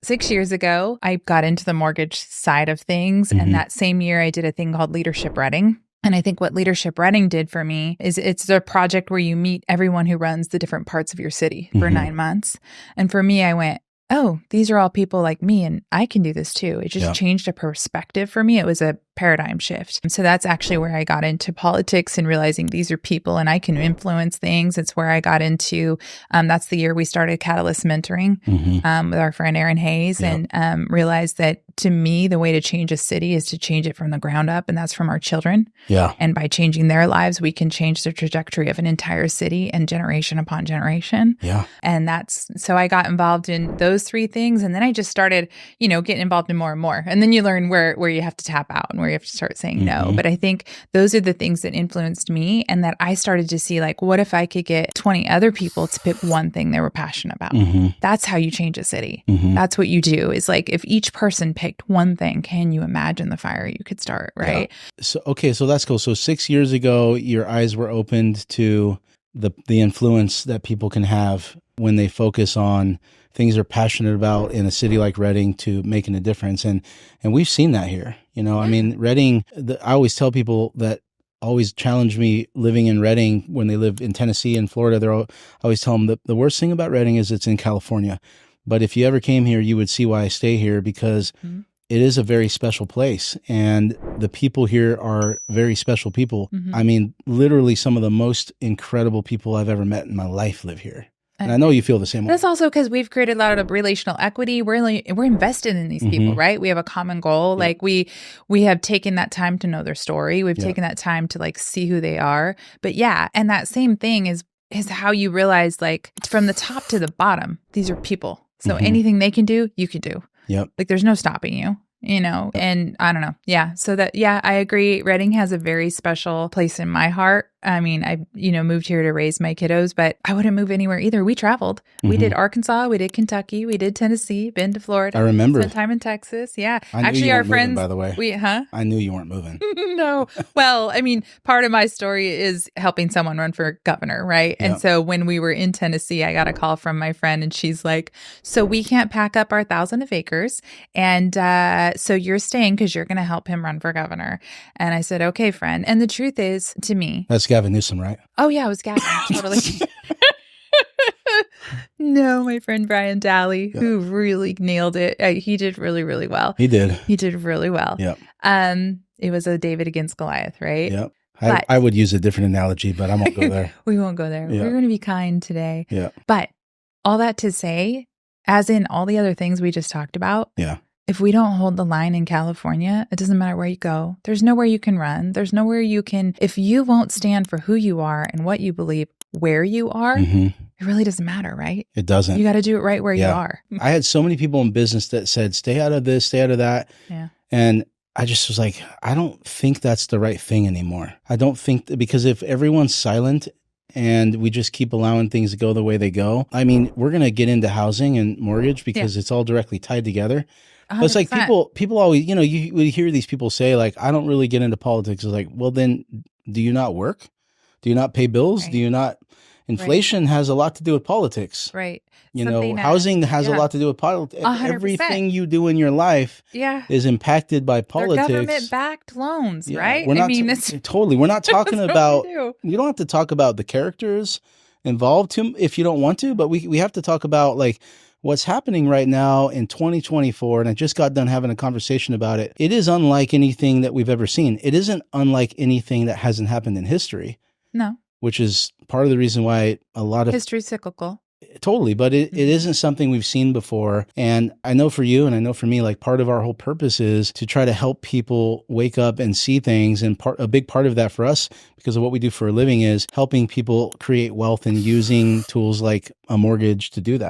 6 years ago, I got into the mortgage side of things. And that same year, I did a thing called Leadership Reading. And I think what Leadership Reading did for me is it's a project where you meet everyone who runs the different parts of your city for 9 months. And for me, I went, oh, these are all people like me and I can do this too. It just changed a perspective for me. It was a paradigm shift. And so that's actually where I got into politics and realizing these are people and I can influence things. It's where I got into, that's the year we started Catalyst Mentoring with our friend Aaron Hayes and realized that to me, the way to change a city is to change it from the ground up. And that's from our children. Yeah. And by changing their lives, we can change the trajectory of an entire city and generation upon generation. Yeah. And so I got involved in those 3 things. And then I just started, getting involved in more and more. And then you learn where you have to tap out and where you have to start saying no. But I think those are the things that influenced me and that I started to see, like, what if I could get 20 other people to pick one thing they were passionate about? That's how you change a city. That's what you do is like, if each person picked one thing, can you imagine the fire you could start, right? Yeah. So that's cool. So 6 years ago, your eyes were opened to the influence that people can have when they focus on things they're passionate about in a city like Reading to making a difference. And we've seen that here. I mean, Reading, I always tell people that always challenge me living in Reading when they live in Tennessee and Florida. I always tell them that the worst thing about Reading is it's in California. But if you ever came here, you would see why I stay here, because it is a very special place. And the people here are very special people. I mean, literally some of the most incredible people I've ever met in my life live here. And I know you feel the same way. That's also because we've created a lot of relational equity. We're invested in these people, right? We have a common goal. Yeah. Like we have taken that time to know their story. We've taken that time to like see who they are. But yeah, and that same thing is how you realize, like, from the top to the bottom, these are people. So anything they can do, you can do. Yep. Like there's no stopping you. And I don't know. Yeah. So I agree. Reading has a very special place in my heart. I mean, I, moved here to raise my kiddos, but I wouldn't move anywhere either. We traveled. We did Arkansas. We did Kentucky. We did Tennessee, been to Florida. I remember. Spent time in Texas. Yeah. Actually, our friends, moving, by the way. I knew you weren't moving. No. Well, I mean, part of my story is helping someone run for governor, right? Yep. And so when we were in Tennessee, I got a call from my friend and she's like, so we can't pack up our 1,000 acres. And so you're staying because you're going to help him run for governor. And I said, okay, friend. And the truth is, to me, that's Gavin Newsom, right? Oh, yeah, it was Gavin. Totally. No, my friend Brian Daly, who really nailed it. He did really, really well. He did. He did really well. Yeah. It was a David against Goliath, right? Yeah. I would use a different analogy, but I won't go there. We won't go there. Yeah. We're going to be kind today. Yeah. But all that to say, as in all the other things we just talked about. Yeah. If we don't hold the line in California, it doesn't matter where you go. There's nowhere you can run. There's nowhere you can, if you won't stand for who you are and what you believe, where you are, it really doesn't matter, right? It doesn't. You got to do it right where you are. I had so many people in business that said, stay out of this, stay out of that. Yeah. And I just was like, I don't think that's the right thing anymore. I don't think, because if everyone's silent and we just keep allowing things to go the way they go, I mean, we're going to get into housing and mortgage because it's all directly tied together. 100%. It's like people always, you would hear these people say, like, I don't really get into politics. It's like, well, then do you not work? Do you not pay bills? Right. Do you not? Inflation has a lot to do with politics. Right. Housing has a lot to do with politics. 100%. Everything you do in your life is impacted by politics. They're government-backed loans, right? Totally. We're not talking about, you don't have to talk about the characters involved if you don't want to, but we have to talk about, like, what's happening right now in 2024, and I just got done having a conversation about it. It is unlike anything that we've ever seen. It isn't unlike anything that hasn't happened in history. No. Which is part of the reason why a lot of... History's cyclical. Totally, but it isn't something we've seen before. And I know for you and I know for me, like, part of our whole purpose is to try to help people wake up and see things. And a big part of that for us, because of what we do for a living, is helping people create wealth and using tools like a mortgage to do that.